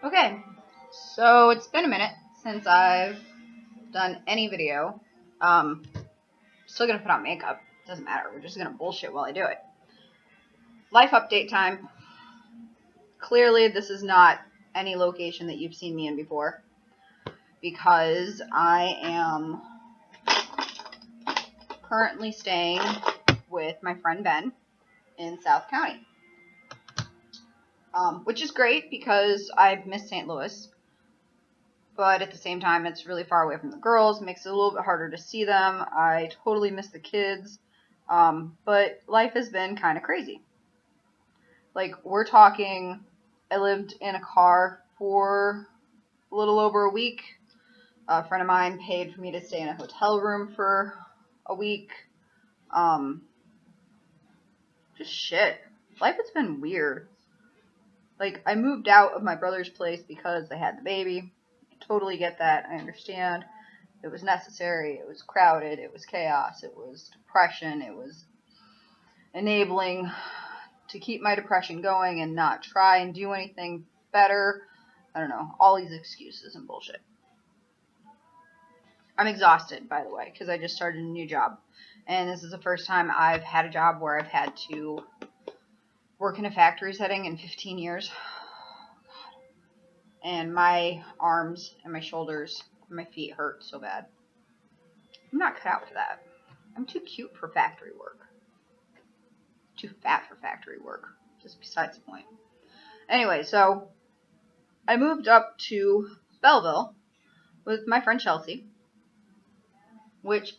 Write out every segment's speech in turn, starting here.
Okay, so it's been a minute since I've done any video. Still gonna put on makeup. Doesn't matter. We're just gonna bullshit while I do it. Life update time. Clearly, this is not any location that you've seen me in before, because I am currently staying with my friend Ben in South County. Which is great because I've missed St. Louis, but at the same time it's really far away from the girls, makes it a little bit harder to see them. I totally miss the kids, but life has been kind of crazy. Like, we're talking, I lived in a car for a little over a week. A friend of mine paid for me to stay in a hotel room for a week. Just shit. Life has been weird. Like, I moved out of my brother's place because they had the baby. I totally get that. I understand. It was necessary. It was crowded. It was chaos. It was depression. It was enabling to keep my depression going and not try and do anything better. I don't know. All these excuses and bullshit. I'm exhausted, by the way, because I just started a new job. And this is the first time I've had a job where I've had to work in a factory setting in 15 years. And my arms and my shoulders and my feet hurt so bad. I'm not cut out for that. I'm too cute for factory work. Too fat for factory work. Just besides the point. Anyway, so I moved up to Belleville with my friend Chelsea, which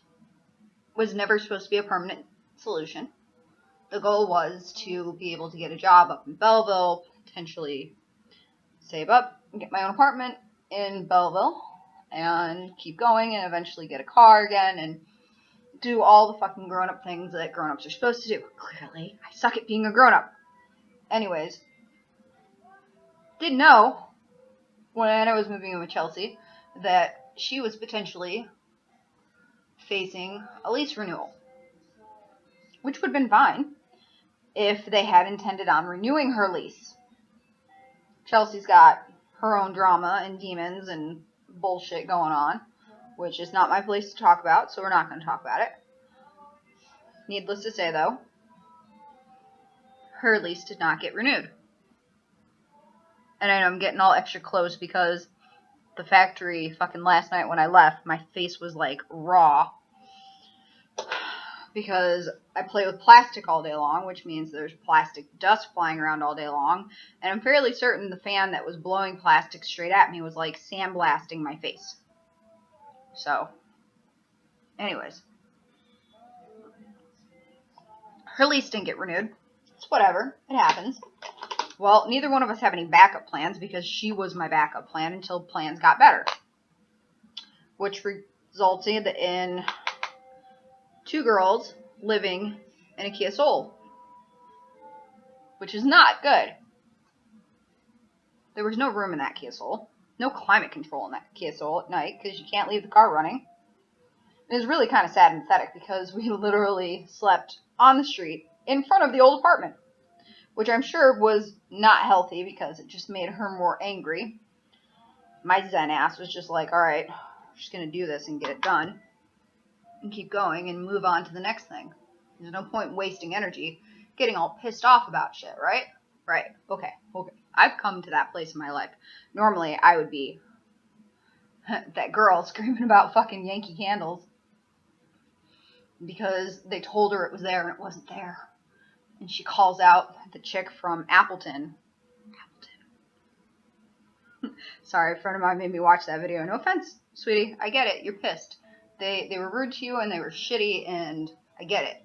was never supposed to be a permanent solution. The goal was to be able to get a job up in Belleville, potentially save up and get my own apartment in Belleville, and keep going and eventually get a car again and do all the fucking grown-up things that grown-ups are supposed to do. Clearly, I suck at being a grown-up. Anyways, didn't know when I was moving in with Chelsea that she was potentially facing a lease renewal, which would have been fine if they had intended on renewing her lease. Chelsea's got her own drama and demons and bullshit going on, which is not my place to talk about, so we're not going to talk about it. Needless to say, though, her lease did not get renewed. And I know I'm getting all extra close because the factory fucking last night when I left, my face was like raw. Because I play with plastic all day long, which means there's plastic dust flying around all day long. And I'm fairly certain the fan that was blowing plastic straight at me was like sandblasting my face. So, anyways. Her lease didn't get renewed. It's whatever. It happens. Well, neither one of us have any backup plans because she was my backup plan until plans got better. Which resulted in 2 girls living in a Kia Soul, which is not good. There was no room in that Kia Soul, no climate control in that Kia Soul at night because you can't leave the car running. It was really kind of sad and pathetic because we literally slept on the street in front of the old apartment, which I'm sure was not healthy because it just made her more angry. My zen ass was just like, alright, I'm just going to do this and get it done. And keep going and move on to the next thing. There's no point in wasting energy getting all pissed off about shit, right? Right. Okay. I've come to that place in my life. Normally, I would be that girl screaming about fucking Yankee Candles because they told her it was there and it wasn't there. And she calls out the chick from Appleton. Sorry, a friend of mine made me watch that video. No offense, sweetie. I get it. You're pissed. They were rude to you and they were shitty, and I get it.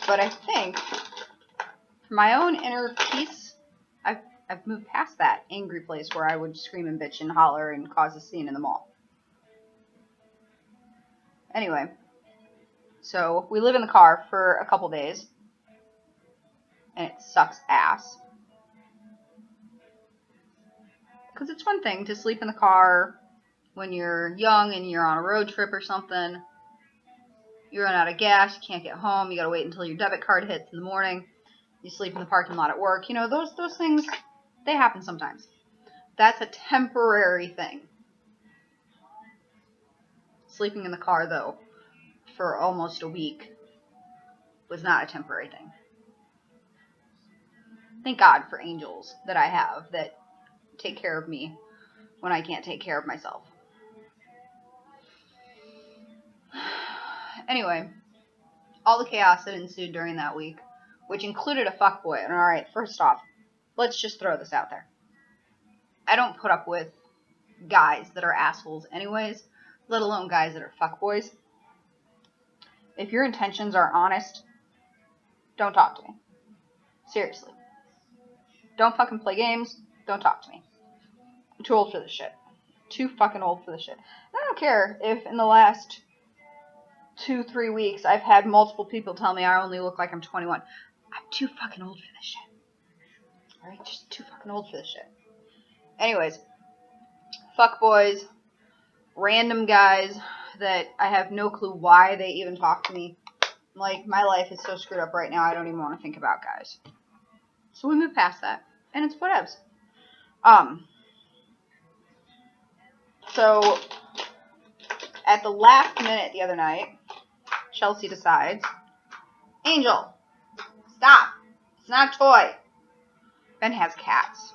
But I think, for my own inner peace, I've moved past that angry place where I would scream and bitch and holler and cause a scene in the mall. Anyway, so we live in the car for a couple days, and it sucks ass. Because it's one thing to sleep in the car when you're young and you're on a road trip or something. You run out of gas, you can't get home, you gotta wait until your debit card hits in the morning. You sleep in the parking lot at work. You know, those things, they happen sometimes. That's a temporary thing. Sleeping in the car, though, for almost a week was not a temporary thing. Thank God for angels that I have that take care of me when I can't take care of myself. Anyway, all the chaos that ensued during that week, which included a fuckboy. And alright, first off, let's just throw this out there. I don't put up with guys that are assholes anyways, let alone guys that are fuckboys. If your intentions are honest, don't talk to me. Seriously. Don't fucking play games. Don't talk to me. I'm too old for this shit. Too fucking old for this shit. I don't care if in the last 2-3 weeks I've had multiple people tell me I only look like I'm 21. I'm too fucking old for this shit. Alright? Just too fucking old for this shit. Anyways. Fuckboys. Random guys that I have no clue why they even talk to me. Like, my life is so screwed up right now, I don't even want to think about guys. So we move past that. And it's whatevs. So, at the last minute the other night, Chelsea decides, Angel, stop. It's not a toy. Ben has cats.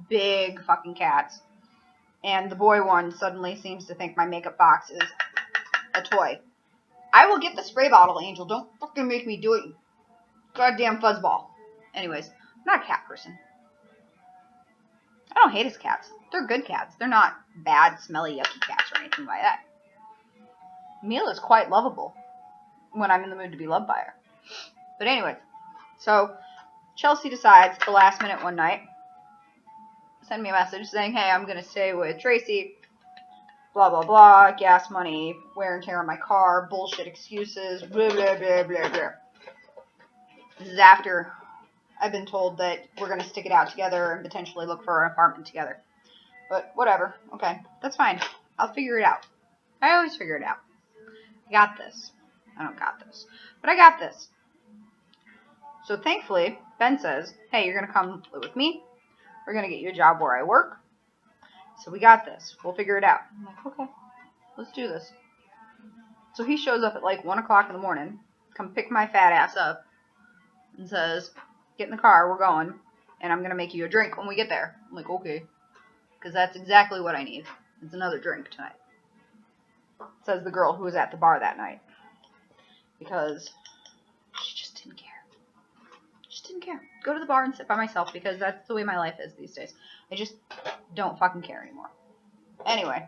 Big fucking cats. And the boy one suddenly seems to think my makeup box is a toy. I will get the spray bottle, Angel. Don't fucking make me do it, you goddamn fuzzball. Anyways, I'm not a cat person. I don't hate his cats. They're good cats. They're not bad, smelly, yucky cats or anything like that. Mila's quite lovable when I'm in the mood to be loved by her. But anyway, so Chelsea decides at the last minute one night, send me a message saying, hey, I'm going to stay with Tracy, blah, blah, blah, gas money, wear and tear on my car, bullshit excuses, blah, blah, blah, blah, blah. This is after I've been told that we're going to stick it out together and potentially look for an apartment together. But whatever. Okay, that's fine. I'll figure it out. I always figure it out. I got this. I don't got this. But I got this. So thankfully, Ben says, hey, you're going to come live with me. We're going to get you a job where I work. So we got this. We'll figure it out. I'm like, okay, let's do this. So he shows up at like 1 o'clock in the morning, come pick my fat ass up, and says, get in the car, we're going, and I'm going to make you a drink when we get there. I'm like, okay, because that's exactly what I need. It's another drink tonight, says the girl who was at the bar that night, because she just didn't care. Just didn't care. Go to the bar and sit by myself, because that's the way my life is these days. I just don't fucking care anymore. Anyway.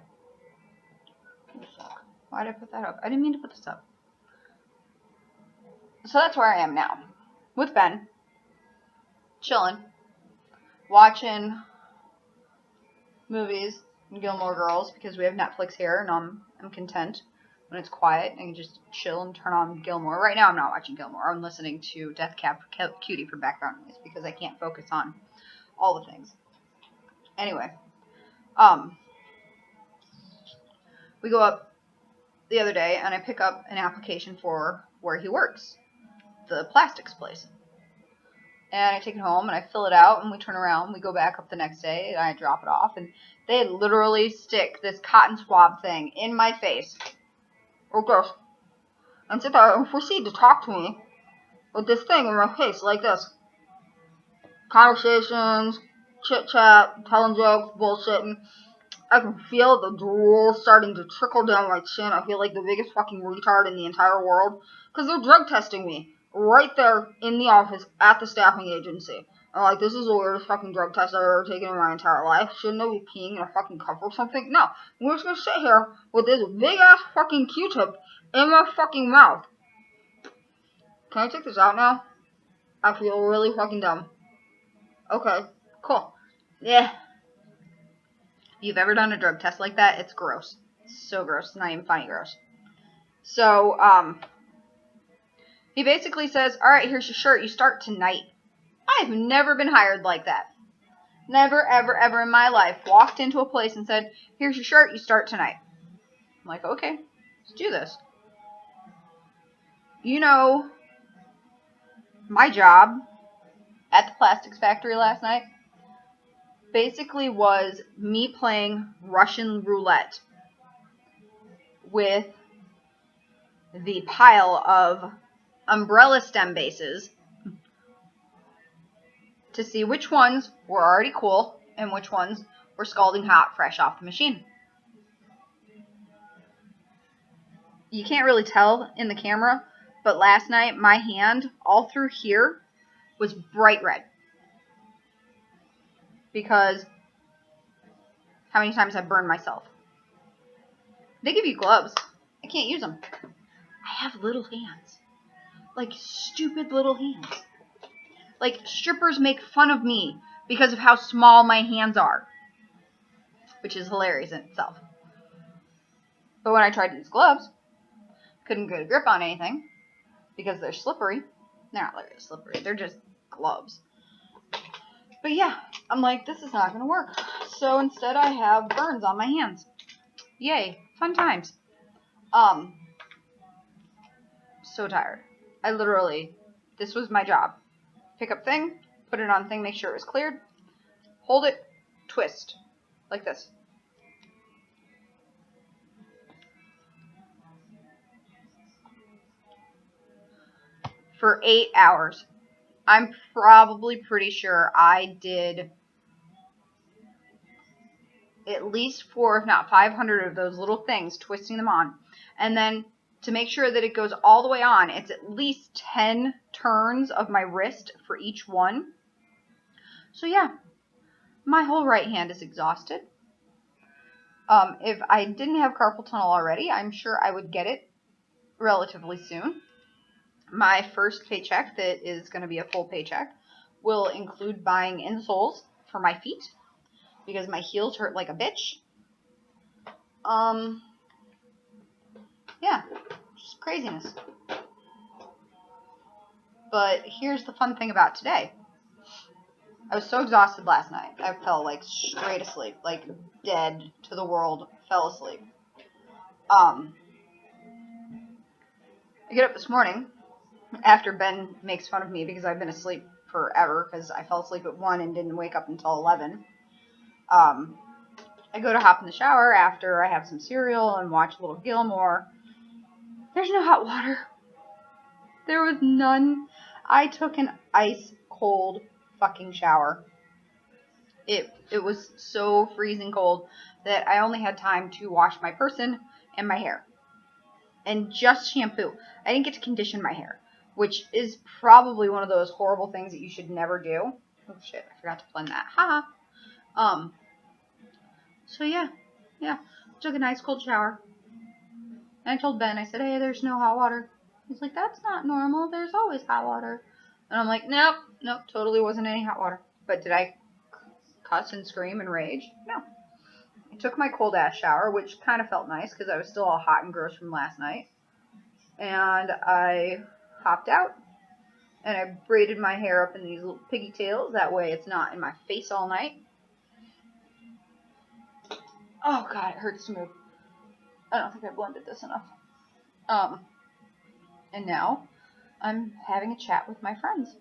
Why did I put that up? I didn't mean to put this up. So that's where I am now. With Ben. Chilling. Watching movies and Gilmore Girls, because we have Netflix here, and I'm content when it's quiet. I can just chill and turn on Gilmore. Right now I'm not watching Gilmore. I'm listening to Death Cab for Cutie for background noise, because I can't focus on all the things. Anyway. We go up the other day, and I pick up an application for where he works. The plastics place. And I take it home, and I fill it out, and we turn around, we go back up the next day, and I drop it off, and they literally stick this cotton swab thing in my face. Oh gosh. And sit there and proceed to talk to me with this thing in my face, like this. Conversations, chit-chat, telling jokes, bullshitting. I can feel the drool starting to trickle down my chin. I feel like the biggest fucking retard in the entire world. Because they're drug testing me. Right there in the office at the staffing agency. I'm like, this is the weirdest fucking drug test I've ever taken in my entire life. Shouldn't I be peeing in a fucking cup or something? No. We're just gonna sit here with this big ass fucking Q-tip in my fucking mouth. Can I take this out now? I feel really fucking dumb. Okay. Cool. Yeah. If you've ever done a drug test like that, it's gross. It's so gross. It's not even funny gross. So, he basically says, alright, here's your shirt. You start tonight. I've never been hired like that. Never, ever, ever in my life walked into a place and said, here's your shirt. You start tonight. I'm like, okay, let's do this. You know, my job at the plastics factory last night basically was me playing Russian roulette with the pile of umbrella stem bases to see which ones were already cool and which ones were scalding hot fresh off the machine. You can't really tell in the camera, but last night my hand all through here was bright red. Because how many times I've burned myself. They give you gloves. I can't use them. I have little hands. Like stupid little hands. Like strippers make fun of me because of how small my hands are. Which is hilarious in itself. But when I tried to use gloves, couldn't get a grip on anything because they're slippery. They're not really slippery. They're just gloves. But yeah, I'm like, this is not going to work. So instead I have burns on my hands. Yay. Fun times. So tired. I literally, this was my job. Pick up thing, put it on thing, make sure it was cleared. Hold it, twist. Like this. For 8 hours. I'm probably pretty sure I did at least 4, if not 500 of those little things, twisting them on. And then to make sure that it goes all the way on, it's at least 10 turns of my wrist for each one. So yeah, my whole right hand is exhausted. If I didn't have carpal tunnel already, I'm sure I would get it relatively soon. My first paycheck, that is going to be a full paycheck, will include buying insoles for my feet because my heels hurt like a bitch. Yeah, just craziness. But here's the fun thing about today. I was so exhausted last night. I fell like straight asleep, like dead to the world, fell asleep. I get up this morning after Ben makes fun of me because I've been asleep forever because I fell asleep at 1 and didn't wake up until 11. I go to hop in the shower after I have some cereal and watch a little Gilmore. There's no hot water. There was none. I took an ice cold fucking shower. It was so freezing cold that I only had time to wash my person and my hair. And just shampoo. I didn't get to condition my hair, which is probably one of those horrible things that you should never do. Oh shit, I forgot to blend that. Haha. So yeah. Took a nice cold shower. And I told Ben, I said, hey, there's no hot water. He's like, that's not normal. There's always hot water. And I'm like, nope, totally wasn't any hot water. But did I cuss and scream and rage? No. I took my cold ass shower, which kind of felt nice because I was still all hot and gross from last night. And I hopped out and I braided my hair up in these little piggy tails. That way it's not in my face all night. Oh god, it hurts to move. I don't think I blended this enough. And now I'm having a chat with my friends.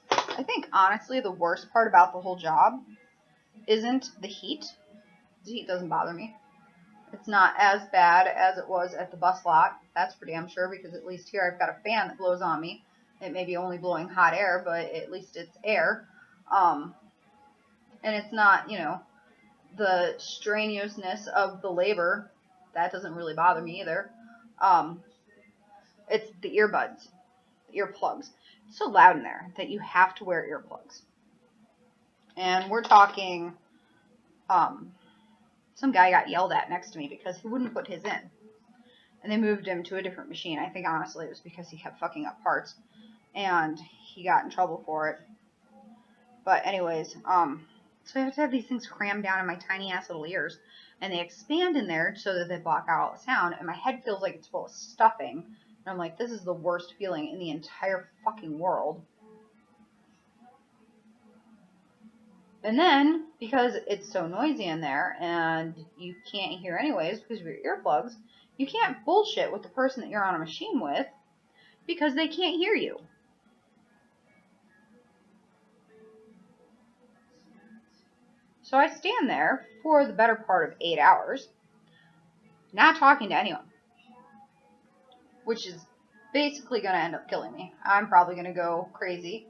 I think honestly the worst part about the whole job isn't the heat. The heat doesn't bother me. It's not as bad as it was at the bus lot. That's for damn sure because at least here I've got a fan that blows on me. It may be only blowing hot air, but at least it's air. And it's not, the strenuousness of the labor. That doesn't really bother me either. It's the earbuds, the earplugs. It's so loud in there that you have to wear earplugs. And we're talking, some guy got yelled at next to me because he wouldn't put his in. And they moved him to a different machine. I think honestly it was because he kept fucking up parts. And he got in trouble for it. But anyways, so I have to have these things crammed down in my tiny ass little ears. And they expand in there so that they block out all the sound. And my head feels like it's full of stuffing. And I'm like, this is the worst feeling in the entire fucking world. And then, because it's so noisy in there and you can't hear anyways because of your earplugs, You can't bullshit with the person that you're on a machine with because they can't hear you. So I stand there for the better part of 8 hours, not talking to anyone, which is basically going to end up killing me. I'm probably going to go crazy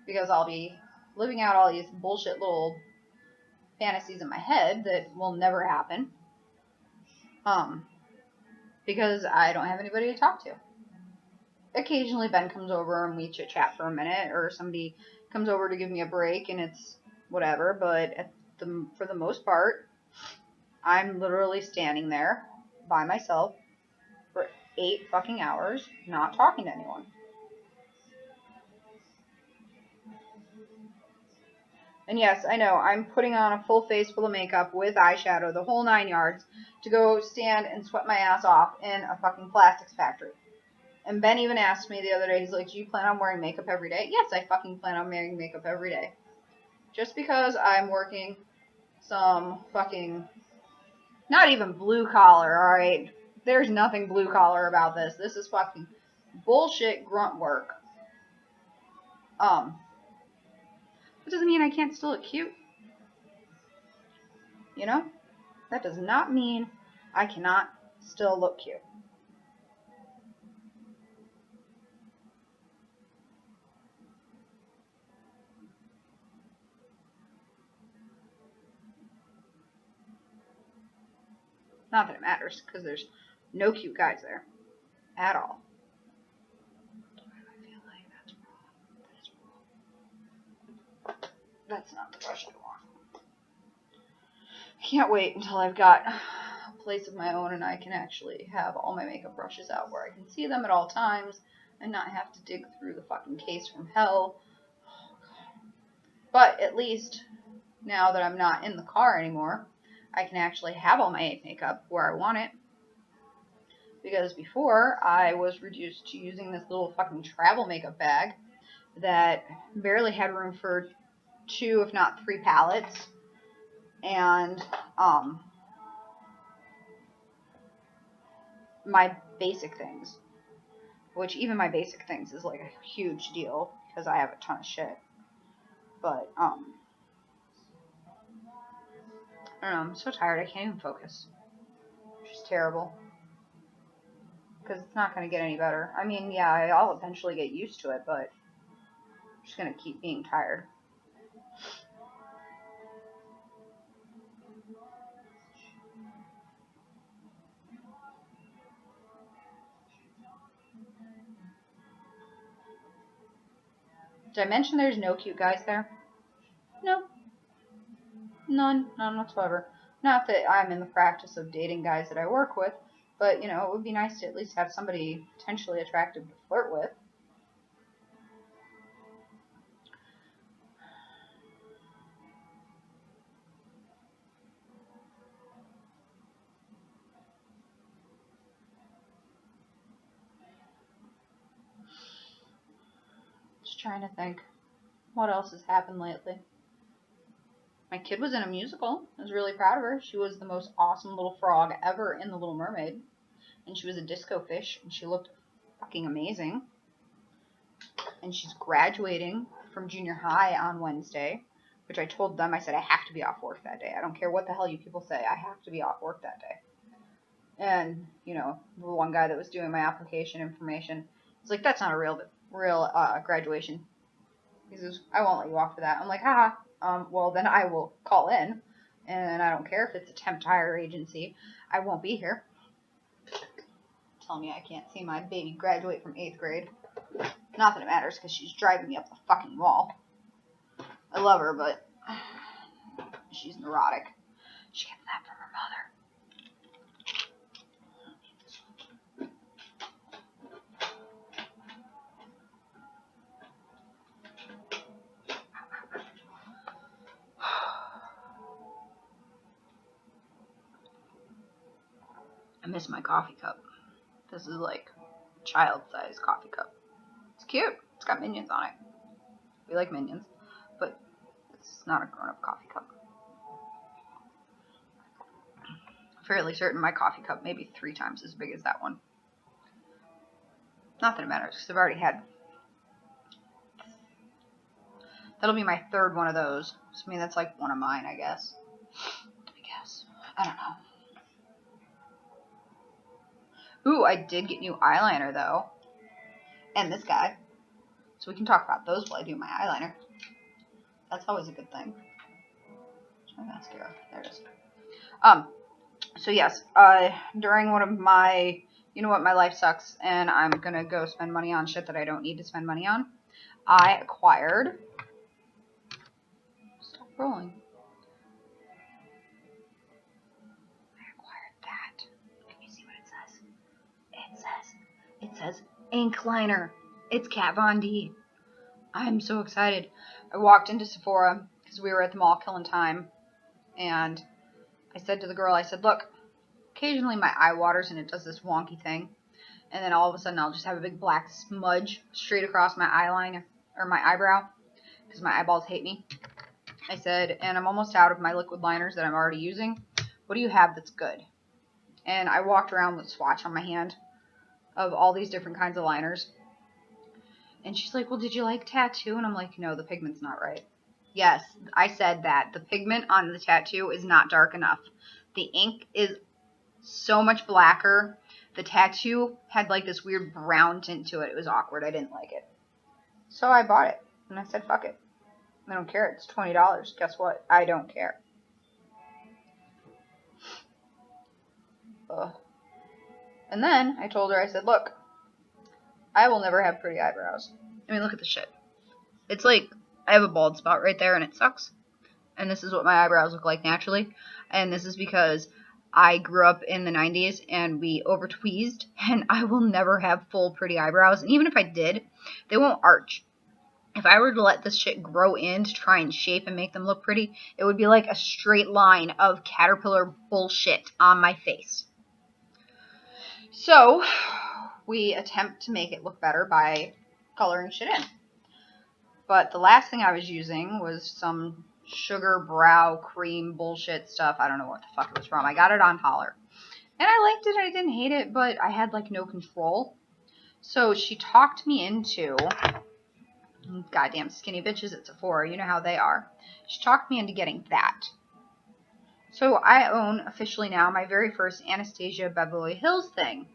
because I'll be living out all these bullshit little fantasies in my head that will never happen. Because I don't have anybody to talk to. Occasionally Ben comes over and we chit chat for a minute, or somebody comes over to give me a break and it's whatever, but for the most part, I'm literally standing there by myself for 8 fucking hours, not talking to anyone. And yes, I know, I'm putting on a full face full of makeup with eyeshadow, the whole 9 yards, to go stand and sweat my ass off in a fucking plastics factory. And Ben even asked me the other day, he's like, do you plan on wearing makeup every day? Yes, I fucking plan on wearing makeup every day. Just because I'm working some fucking, not even blue collar, alright? There's nothing blue collar about this. This is fucking bullshit grunt work. That doesn't mean I can't still look cute. You know? That does not mean I cannot still look cute. Not that it matters, because there's no cute guys there. At all. I feel like that's wrong. That's not the brush I want. I can't wait until I've got a place of my own and I can actually have all my makeup brushes out where I can see them at all times and not have to dig through the fucking case from hell. But at least now that I'm not in the car anymore, I can actually have all my makeup where I want it. Because before, I was reduced to using this little fucking travel makeup bag that barely had room for 2, if not 3 palettes. And, my basic things. Which even my basic things is like a huge deal because I have a ton of shit. But, I don't know, I'm so tired I can't even focus. It's just terrible. Because it's not going to get any better. I mean, yeah, I'll eventually get used to it, but I'm just going to keep being tired. Did I mention there's no cute guys there? No. None whatsoever. Not that I'm in the practice of dating guys that I work with, but, you know, it would be nice to at least have somebody potentially attractive to flirt with. Just trying to think what else has happened lately. My kid was in a musical. I was really proud of her. She was the most awesome little frog ever in The Little Mermaid. And she was a disco fish, and she looked fucking amazing. And she's graduating from junior high on Wednesday, which I told them, I said, I have to be off work that day. I don't care what the hell you people say. I have to be off work that day. And, you know, the one guy that was doing my application information was like, that's not a real graduation. He says, I won't let you off for that. I'm like, haha. Well, then I will call in, and I don't care if it's a temp to hire agency. I won't be here. Tell me I can't see my baby graduate from 8th grade. Not that it matters, because she's driving me up the fucking wall. I love her, but she's neurotic. She gets that from her mother. I miss my coffee cup. This is like a child-sized coffee cup. It's cute. It's got minions on it. We like minions, but it's not a grown-up coffee cup. fairly certain my coffee cup may be 3 times as big as that one. Not that it matters, because I've already had. That'll be my 3rd one of those. So, I mean, that's like one of mine, I guess. I don't know. Ooh, I did get new eyeliner, though. And this guy. So we can talk about those while I do my eyeliner. That's always a good thing. Where's my mascara? There it is. So yes, during one of my, you know what, my life sucks, and I'm gonna go spend money on shit that I don't need to spend money on, I acquired, stop rolling, I acquired that. Can you see what it says? It says ink liner. It's Kat Von D. I'm so excited. I walked into Sephora, because we were at the mall killing time, and I said to the girl, I said, look, occasionally my eye waters and it does this wonky thing, and then all of a sudden I'll just have a big black smudge straight across my eyeliner, or my eyebrow, because my eyeballs hate me. I said, and I'm almost out of my liquid liners that I'm already using. What do you have that's good? And I walked around with a swatch on my hand of all these different kinds of liners. And she's like, well, did you like tattoo? And I'm like, no, the pigment's not right. Yes, I said that. The pigment on the tattoo is not dark enough. The ink is so much blacker. The tattoo had like this weird brown tint to it. It was awkward. I didn't like it. So I bought it. And I said, fuck it. I don't care. It's $20. Guess what? I don't care. Ugh. And then I told her, I said, look, I will never have pretty eyebrows. I mean, look at this shit. It's like, I have a bald spot right there and it sucks. And this is what my eyebrows look like naturally. And this is because I grew up in the 90s and we over-tweezed, and I will never have full pretty eyebrows. And even if I did, they won't arch. If I were to let this shit grow in to try and shape and make them look pretty, it would be like a straight line of caterpillar bullshit on my face. So, we attempt to make it look better by coloring shit in. But the last thing I was using was some sugar brow cream bullshit stuff. I don't know what the fuck it was from. I got it on Holler. And I liked it. I didn't hate it, but I had like no control. So she talked me into, goddamn skinny bitches at Sephora. You know how they are. She talked me into getting that. So I own officially now my very first Anastasia Beverly Hills thing.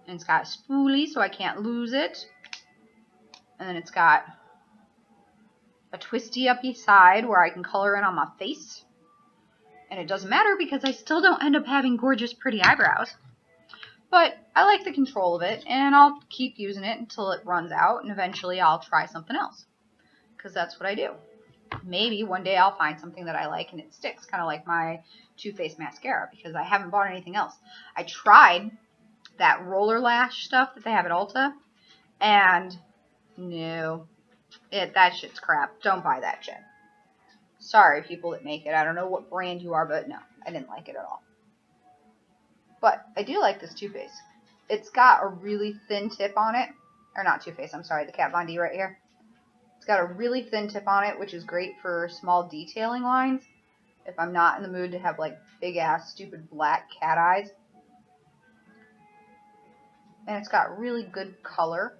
And it's got a spoolie so I can't lose it. And then it's got a twisty uppy side where I can color in on my face. And it doesn't matter because I still don't end up having gorgeous pretty eyebrows. But I like the control of it, and I'll keep using it until it runs out, and eventually I'll try something else. Because that's what I do. Maybe one day I'll find something that I like and it sticks, kind of like my Too Faced mascara, because I haven't bought anything else. I tried that roller lash stuff that they have at Ulta, and no. That shit's crap. Don't buy that shit. Sorry, people that make it. I don't know what brand you are, but no, I didn't like it at all. But I do like this Too Faced. It's got a really thin tip on it. Or not Too Faced, I'm sorry, the Kat Von D right here. It's got a really thin tip on it, which is great for small detailing lines. If I'm not in the mood to have like big ass stupid black cat eyes. And it's got really good color.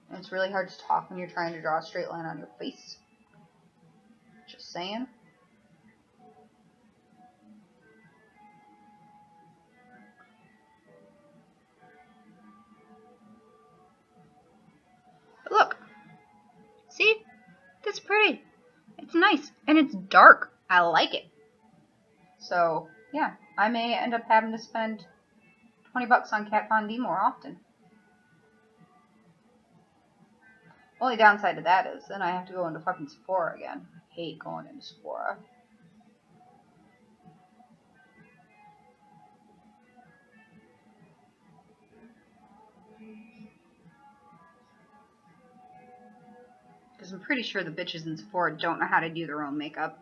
And it's really hard to talk when you're trying to draw a straight line on your face. Just saying. But look. See? It's pretty. It's nice. And it's dark. I like it. So, yeah. I may end up having to spend $20 on Kat Von D more often. Only downside to that is then I have to go into fucking Sephora again. I hate going into Sephora. Because I'm pretty sure the bitches in Sephora don't know how to do their own makeup.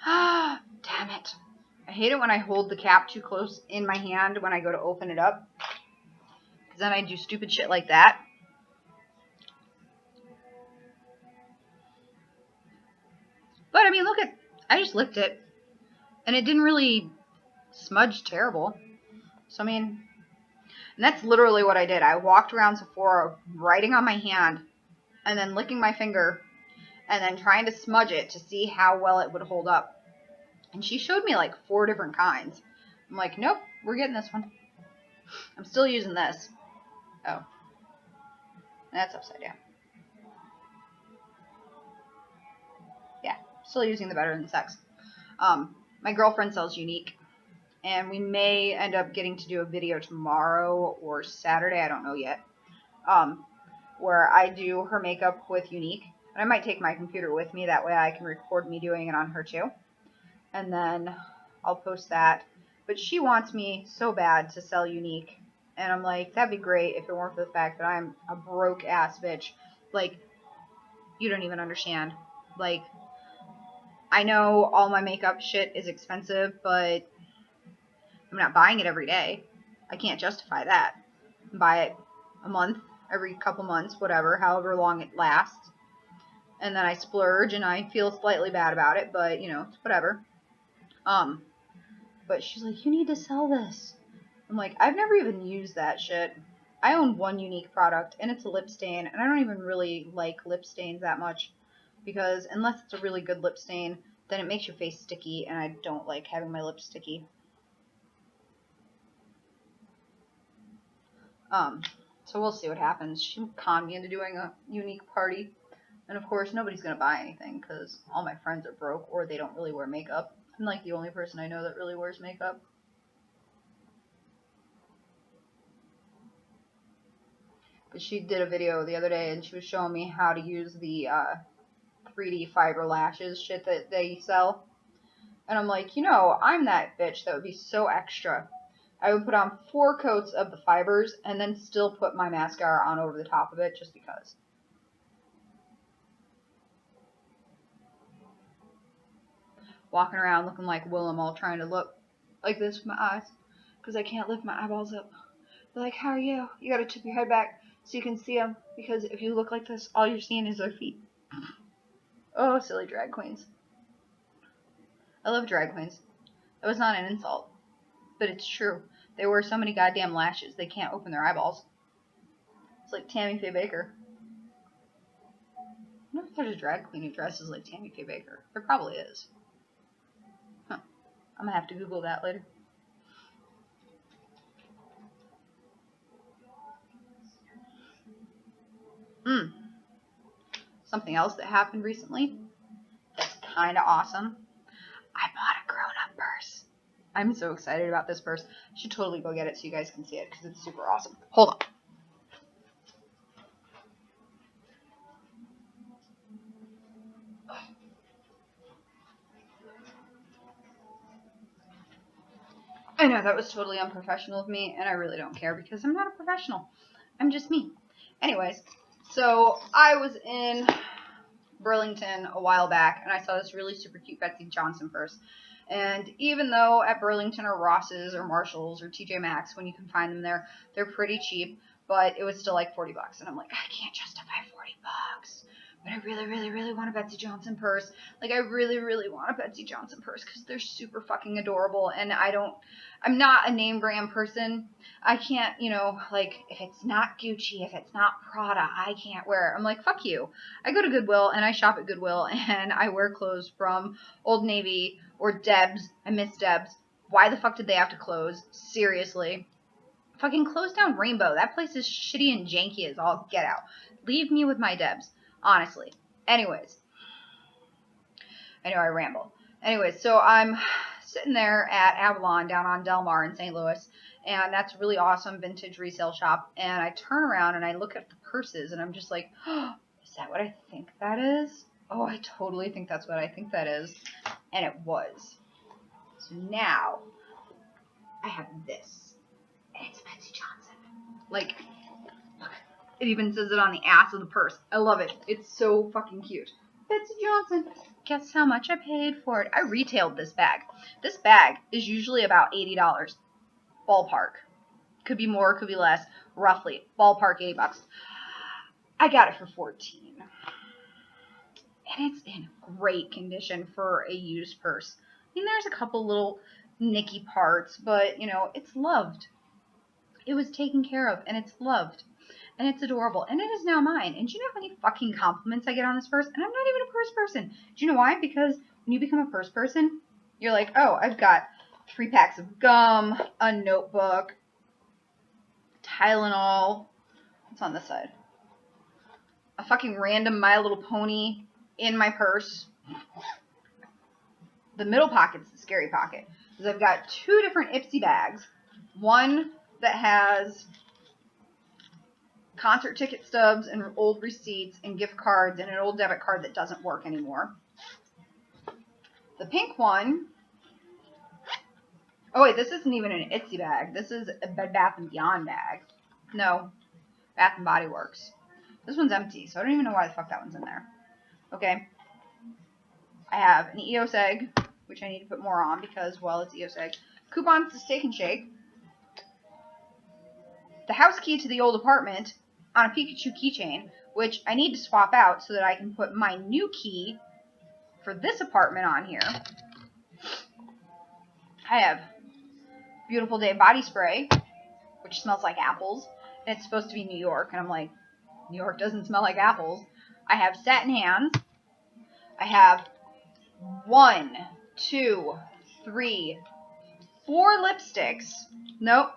Ah, damn it. I hate it when I hold the cap too close in my hand when I go to open it up. Because then I do stupid shit like that. But I mean, look at, I just licked it, and it didn't really smudge terrible. So, I mean, and that's literally what I did. I walked around Sephora writing on my hand and then licking my finger and then trying to smudge it to see how well it would hold up. And she showed me like 4 different kinds. I'm like, nope, we're getting this one. I'm still using this. Oh, that's upside down. Yeah, still using the Better Than Sex. My girlfriend sells Unique, and we may end up getting to do a video tomorrow or Saturday, I don't know yet, where I do her makeup with Unique. And I might take my computer with me, that way I can record me doing it on her too. And then I'll post that. But she wants me so bad to sell Unique. And I'm like, that'd be great if it weren't for the fact that I'm a broke ass bitch. Like, you don't even understand. Like, I know all my makeup shit is expensive, but I'm not buying it every day. I can't justify that. Buy it a month, every couple months, whatever, however long it lasts. And then I splurge and I feel slightly bad about it, but, you know, it's whatever. But she's like, you need to sell this. I'm like, I've never even used that shit. I own one Unique product, and it's a lip stain, and I don't even really like lip stains that much, because unless it's a really good lip stain, then it makes your face sticky, and I don't like having my lips sticky. So we'll see what happens. She conned me into doing a Unique party, and of course, nobody's gonna buy anything, because all my friends are broke, or they don't really wear makeup. I'm like the only person I know that really wears makeup. But she did a video the other day, and she was showing me how to use the 3D fiber lashes shit that they sell. And I'm like, you know, I'm that bitch that would be so extra. I would put on 4 coats of the fibers and then still put my mascara on over the top of it just because. Walking around looking like Willem, all trying to look like this with my eyes because I can't lift my eyeballs up. They're like, how are you? You gotta tip your head back so you can see them, because if you look like this, all you're seeing is their feet. Oh, silly drag queens. I love drag queens. That was not an insult, but it's true. They wear so many goddamn lashes, they can't open their eyeballs. It's like Tammy Faye Baker. I wonder if there's a drag queen who dresses like Tammy Faye Baker. There probably is. Huh. I'm gonna have to Google that later. Something else that happened recently that's kind of awesome. I bought a grown-up purse. I'm so excited about this purse. I should totally go get it so you guys can see it because it's super awesome. Hold on. I know that was totally unprofessional of me, and I really don't care because I'm not a professional. I'm just me. Anyways, so I was in Burlington a while back, and I saw this really super cute Betsy Johnson purse. And even though at Burlington or Ross's or Marshall's or TJ Maxx, when you can find them there, they're pretty cheap, but it was still like $40. And I'm like, I can't justify $40. But I really, really, really want a Betsy Johnson purse. Like, I really, really want a Betsy Johnson purse because they're super fucking adorable. And I'm not a name brand person. I can't, you know, like, if it's not Gucci, if it's not Prada, I can't wear it. I'm like, fuck you. I go to Goodwill and I shop at Goodwill and I wear clothes from Old Navy or Debs. I miss Debs. Why the fuck did they have to close? Seriously. Fucking close down Rainbow. That place is shitty and janky as all get out. Leave me with my Debs. Honestly. Anyways. I know I ramble. Anyways, so I'm sitting there at Avalon down on Del Mar in St. Louis, and that's a really awesome vintage resale shop, and I turn around and I look at the purses, and I'm just like, oh, is that what I think that is? Oh, I totally think that's what I think that is. And it was. So now, I have this. And it's Betsy Johnson. Like, look. It even says it on the ass of the purse. I love it. It's so fucking cute. Betsy Johnson. Guess how much I paid for it? I retailed this bag. This bag is usually about $80. Ballpark. Could be more, could be less. Roughly. Ballpark $80. I got it for $14. And it's in great condition for a used purse. I mean, there's a couple little nicky parts, but, you know, it's loved. It was taken care of, and it's loved. And it's adorable. And it is now mine. And do you know how many fucking compliments I get on this purse? And I'm not even a purse person. Do you know why? Because when you become a purse person, you're like, oh, I've got 3 packs of gum, a notebook, Tylenol. What's on this side? A fucking random My Little Pony in my purse. The middle pocket's the scary pocket. Because I've got 2 different Ipsy bags. One that has concert ticket stubs and old receipts and gift cards and an old debit card that doesn't work anymore. The pink one. Oh wait, this isn't even an Ipsy bag. This is a Bed Bath & Beyond bag. No, Bath & Body Works. This one's empty, so I don't even know why the fuck that one's in there. Okay. I have an EOS egg, which I need to put more on because, well, it's EOS egg. Coupons to Steak and Shake. The house key to the old apartment on a Pikachu keychain, which I need to swap out so that I can put my new key for this apartment on here. I have Beautiful Day body spray, which smells like apples, and it's supposed to be New York, and I'm like, New York doesn't smell like apples. I have Satin Hands. I have 1, 2, 3, 4 lipsticks. Nope,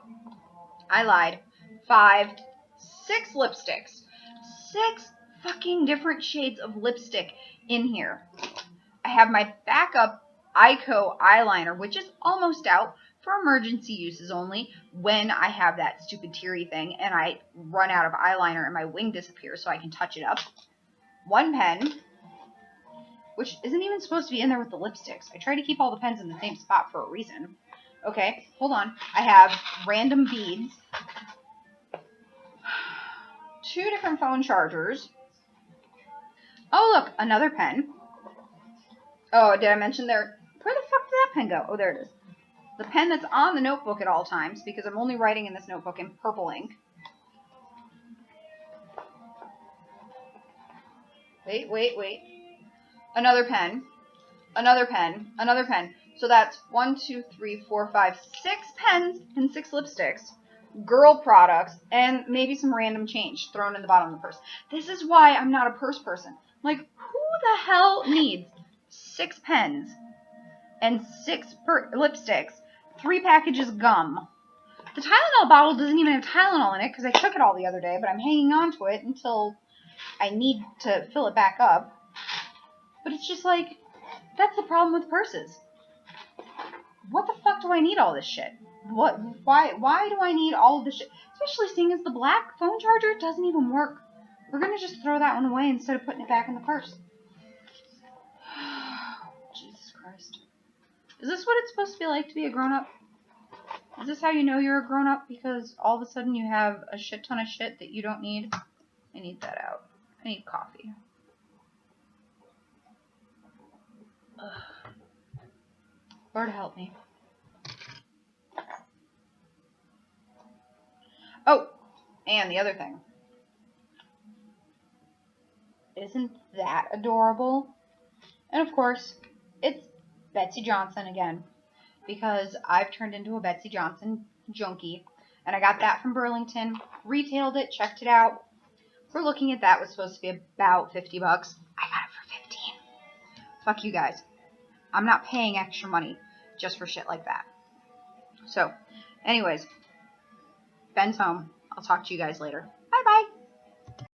I lied. 5, 6 lipsticks. 6 fucking different shades of lipstick in here. I have my backup Ico eyeliner, which is almost out for emergency uses only when I have that stupid teary thing and I run out of eyeliner and my wing disappears so I can touch it up. 1 pen, which isn't even supposed to be in there with the lipsticks. I try to keep all the pens in the same spot for a reason. Okay, hold on. I have random beads. 2 different phone chargers. Oh, look, another pen. Oh, did I mention there? Where the fuck did that pen go? Oh, there it is. The pen that's on the notebook at all times, because I'm only writing in this notebook in purple ink. Wait. Another pen. Another pen. Another pen. So that's 1, 2, 3, 4, 5, 6 pens and 6 lipsticks. Girl products, and maybe some random change thrown in the bottom of the purse. This is why I'm not a purse person. Like, who the hell needs 6 pens and 6 lipsticks, 3 packages of gum? The Tylenol bottle doesn't even have Tylenol in it because I took it all the other day, but I'm hanging on to it until I need to fill it back up. But it's just like, that's the problem with purses. What the fuck do I need all this shit? Why do I need all of this shit? Especially seeing as the black phone charger doesn't even work. We're going to just throw that one away instead of putting it back in the purse. Jesus Christ. Is this what it's supposed to be like to be a grown-up? Is this how you know you're a grown-up? Because all of a sudden you have a shit ton of shit that you don't need? I need that out. I need coffee. Ugh. Lord help me. Oh, and the other thing. Isn't that adorable? And of course, it's Betsy Johnson again. Because I've turned into a Betsy Johnson junkie. And I got that from Burlington. Retailed it, checked it out. We're looking at that. It was supposed to be about $50. I got it for 15. Fuck you guys. I'm not paying extra money just for shit like that. So, anyways, Ben's home. I'll talk to you guys later. Bye-bye.